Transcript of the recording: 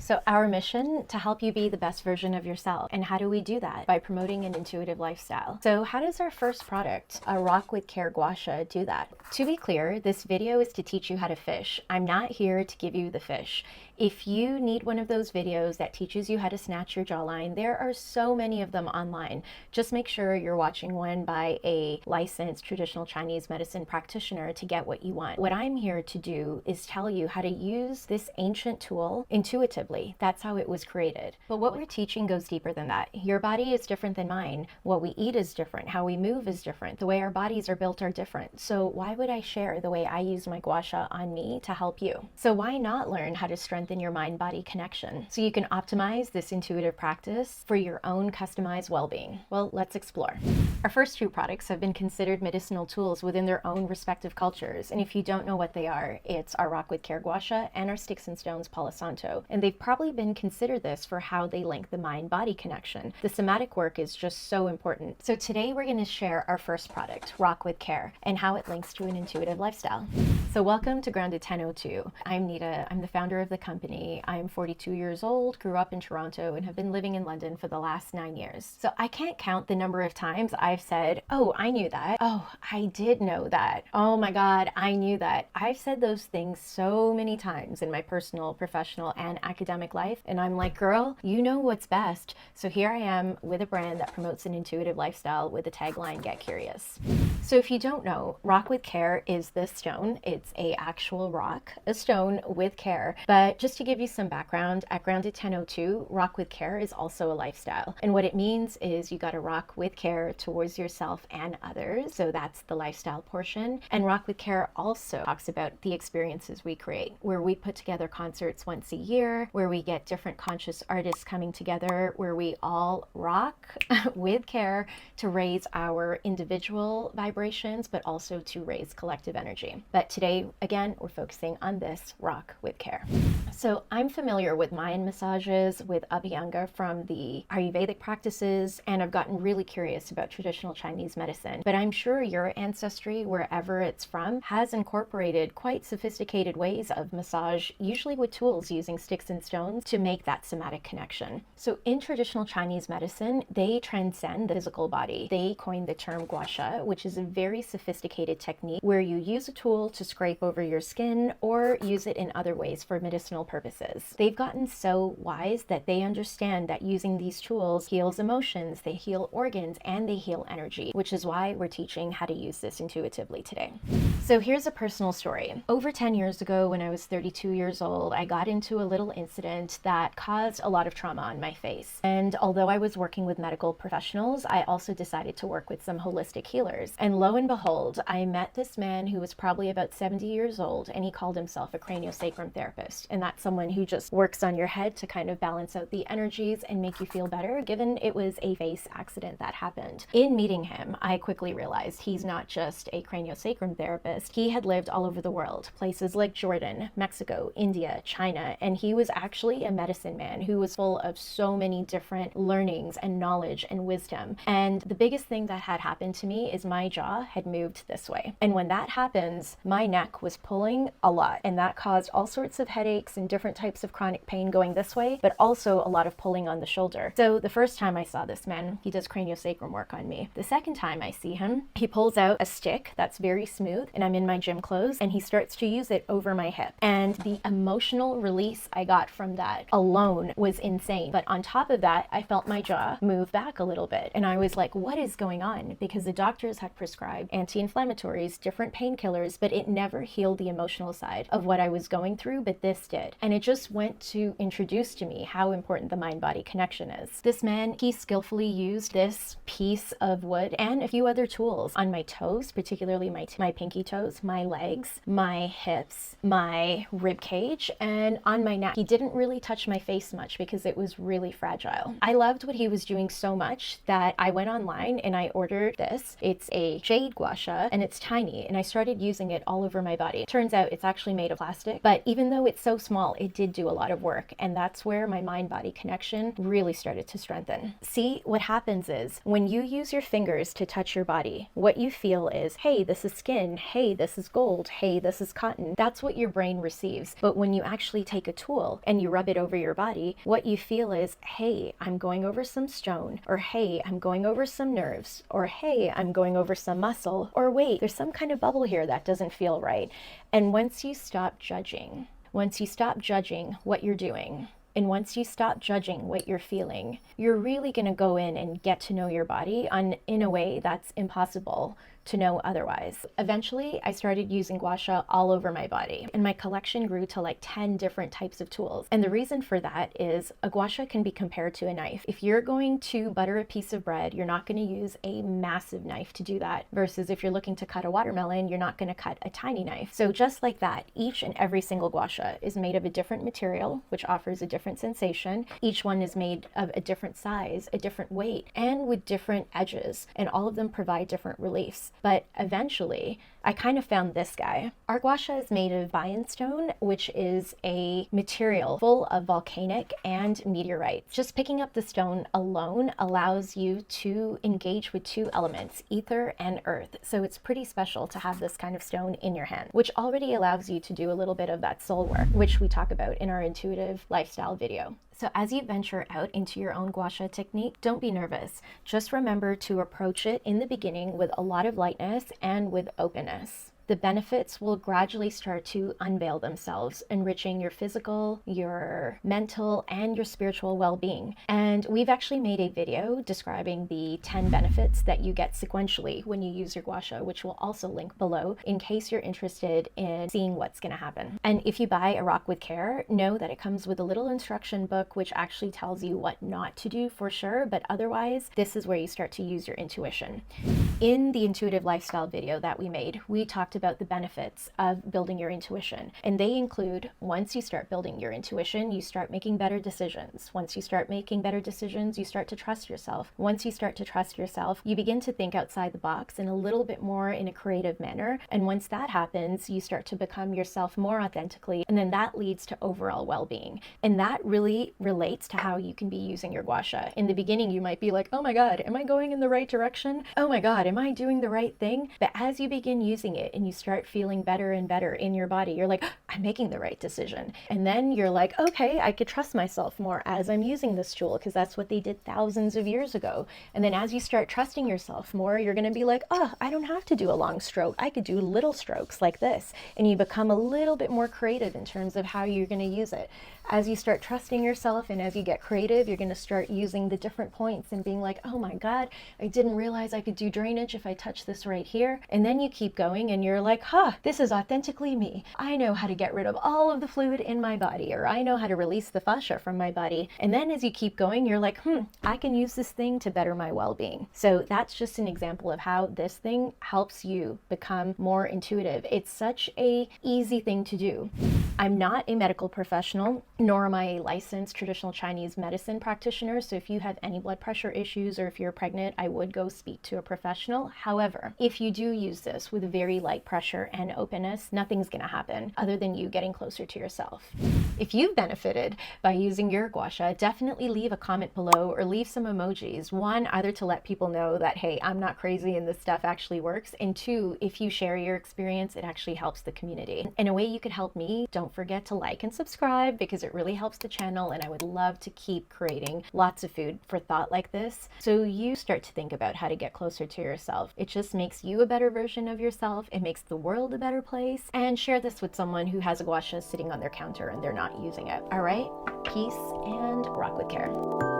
So our mission to help you be the best version of yourself. And how do we do that? By promoting an intuitive lifestyle. So how does our first product, a Rock with Care Guasha, do that? To be clear, this video is to teach you how to fish. I'm not here to give you the fish. If you need one of those videos that teaches you how to snatch your jawline, there are so many of them online. Just make sure you're watching one by a licensed traditional Chinese medicine practitioner to get what you want. What I'm here to do is tell you how to use this ancient tool intuitively. That's how it was created. But what we're teaching goes deeper than that. Your body is different than mine. What we eat is different. How we move is different. The way our bodies are built are different. So why would I share the way I use my guasha on me to help you? So why not learn how to strengthen your mind-body connection so you can optimize this intuitive practice for your own customized well-being? Well, let's explore. Our first two products have been considered medicinal tools within their own respective cultures. And if you don't know what they are, it's our Rock with Care Guasha and our Sticks and Stones Palo Santo. And they've probably been considered this for how they link the mind-body connection. The somatic work is just so important. So today we're going to share our first product, Rock with Care, and how it links to an intuitive lifestyle. So welcome to Grounded 1002. I'm Neeta. I'm the founder of the company. I'm 42 years old, grew up in Toronto, and have been living in London for the last 9 years. So I can't count the number of times I've said, oh, I knew that. Oh, I did know that. Oh my God, I knew that. I've said those things so many times in my personal, professional, and academic life. And I'm like, girl, you know what's best. So here I am with a brand that promotes an intuitive lifestyle with the tagline, Get Curious. So if you don't know, Rock with Care is this stone. It's a actual rock, a stone with care. But just to give you some background, at Grounded 1002, Rock with Care is also a lifestyle. And what it means is you got to rock with care towards yourself and others. So that's the lifestyle portion. And Rock with Care also talks about the experiences we create, where we put together concerts once a year, where we get different conscious artists coming together, where we all rock with care to raise our individual vibrations, but also to raise collective energy. But today, again, we're focusing on this Rock with Care. So I'm familiar with Mayan massages, with Abhyanga from the Ayurvedic practices, and I've gotten really curious about traditional Chinese medicine. But I'm sure your ancestry, wherever it's from, has incorporated quite sophisticated ways of massage, usually with tools using sticks and stones to make that somatic connection. So in traditional Chinese medicine, they transcend the physical body. They coined the term guasha, which is a very sophisticated technique where you use a tool to scrape over your skin or use it in other ways for medicinal purposes. They've gotten so wise that they understand that using these tools heals emotions, they heal organs, and they heal energy, which is why we're teaching how to use this intuitively today. So here's a personal story. Over 10 years ago, when I was 32 years old, I got into a little incident that caused a lot of trauma on my face. And although I was working with medical professionals, I also decided to work with some holistic healers. And lo and behold, I met this man who was probably about 70 years old, and he called himself a craniosacrum therapist. And that's someone who just works on your head to kind of balance out the energies and make you feel better, given it was a face accident that happened. In meeting him, I quickly realized he's not just a craniosacrum therapist. He had lived all over the world, places like Jordan, Mexico, India, China, and he was actually a medicine man who was full of so many different learnings and knowledge and wisdom. And the biggest thing that had happened to me is my jaw had moved this way. And when that happens, my neck was pulling a lot, and that caused all sorts of headaches and different types of chronic pain going this way, but also a lot of pulling on the shoulder. So the first time I saw this man, he does craniosacrum work on me. The second time I see him, he pulls out a stick that's very smooth, and I'm in my gym clothes, and he starts to use it over my hip. And the emotional release I got from that alone was insane. But on top of that, I felt my jaw move back a little bit. And I was like, what is going on? Because the doctors had prescribed anti-inflammatories, different painkillers, but it never healed the emotional side of what I was going through, but this did. And it just went to introduce to me how important the mind-body connection is. This man, he skillfully used this piece of wood and a few other tools on my toes, particularly my pinky toes, my legs, my hips, my rib cage, and on my neck. He didn't really touch my face much because it was really fragile. I loved what he was doing so much that I went online and I ordered this. It's a jade guasha, and it's tiny, and I started using it all over my body. Turns out it's actually made of plastic, but even though it's so small, it did do a lot of work, and that's where my mind-body connection really started to strengthen. See, what happens is when you use your fingers to touch your body, what you feel is, hey, this is skin, hey, this is gold, hey, this is cotton. That's what your brain receives. But when you actually take a tool and you rub it over your body, what you feel is, hey, I'm going over some stone, or hey, I'm going over some nerves, or hey, I'm going over some muscle, or wait, there's some kind of bubble here that doesn't feel right. And once you stop judging what you're doing, and once you stop judging what you're feeling, you're really going to go in and get to know your body in a way that's impossible to know otherwise. Eventually, I started using guasha all over my body, and my collection grew to like 10 different types of tools. And the reason for that is a guasha can be compared to a knife. If you're going to butter a piece of bread, you're not going to use a massive knife to do that, versus if you're looking to cut a watermelon, you're not going to cut a tiny knife. So just like that, each and every single guasha is made of a different material, which offers a different sensation. Each one is made of a different size, a different weight, and with different edges, and all of them provide different reliefs. But eventually, I kind of found this guy. Our guasha is made of stone, which is a material full of volcanic and meteorite. Just picking up the stone alone allows you to engage with two elements, ether and earth. So it's pretty special to have this kind of stone in your hand, which already allows you to do a little bit of that soul work, which we talk about in our intuitive lifestyle video. So as you venture out into your own guasha technique, don't be nervous. Just remember to approach it in the beginning with a lot of lightness and with openness. The benefits will gradually start to unveil themselves, enriching your physical, your mental, and your spiritual well-being. And we've actually made a video describing the 10 benefits that you get sequentially when you use your guasha, which we'll also link below in case you're interested in seeing what's going to happen. And if you buy a Rock with Care, know that it comes with a little instruction book which actually tells you what not to do for sure, but otherwise, this is where you start to use your intuition. In the intuitive lifestyle video that we made, we talked about the benefits of building your intuition. And they include, once you start building your intuition, you start making better decisions. Once you start making better decisions, you start to trust yourself. Once you start to trust yourself, you begin to think outside the box in a little bit more in a creative manner. And once that happens, you start to become yourself more authentically. And then that leads to overall well-being. And that really relates to how you can be using your guasha. In the beginning, you might be like, oh my God, am I going in the right direction? Oh my God, am I doing the right thing? But as you begin using it and you start feeling better and better in your body, you're like, I'm making the right decision. And then you're like, okay, I could trust myself more as I'm using this tool, because that's what they did thousands of years ago. And then as you start trusting yourself more, you're going to be like, oh, I don't have to do a long stroke. I could do little strokes like this. And you become a little bit more creative in terms of how you're going to use it. As you start trusting yourself and as you get creative, you're going to start using the different points and being like, oh my God, I didn't realize I could do drainage if I touch this right here. And then you keep going and you're like, this is authentically me. I know how to get rid of all of the fluid in my body, or I know how to release the fascia from my body. And then as you keep going, you're like, I can use this thing to better my well-being. So that's just an example of how this thing helps you become more intuitive. It's such a easy thing to do. I'm not a medical professional, nor am I a licensed traditional Chinese medicine practitioner. So if you have any blood pressure issues or if you're pregnant, I would go speak to a professional. However, if you do use this with a very light pressure and openness, nothing's going to happen other than you getting closer to yourself. If you've benefited by using your guasha, definitely leave a comment below or leave some emojis. One, either to let people know that, hey, I'm not crazy and this stuff actually works. And two, if you share your experience, it actually helps the community. In a way you could help me, don't forget to like and subscribe because it really helps the channel, and I would love to keep creating lots of food for thought like this so you start to think about how to get closer to yourself. It just makes you a better version of yourself. It makes the world a better place. And share this with someone who has a guasha sitting on their counter and they're not using it. All right, peace and rock with care.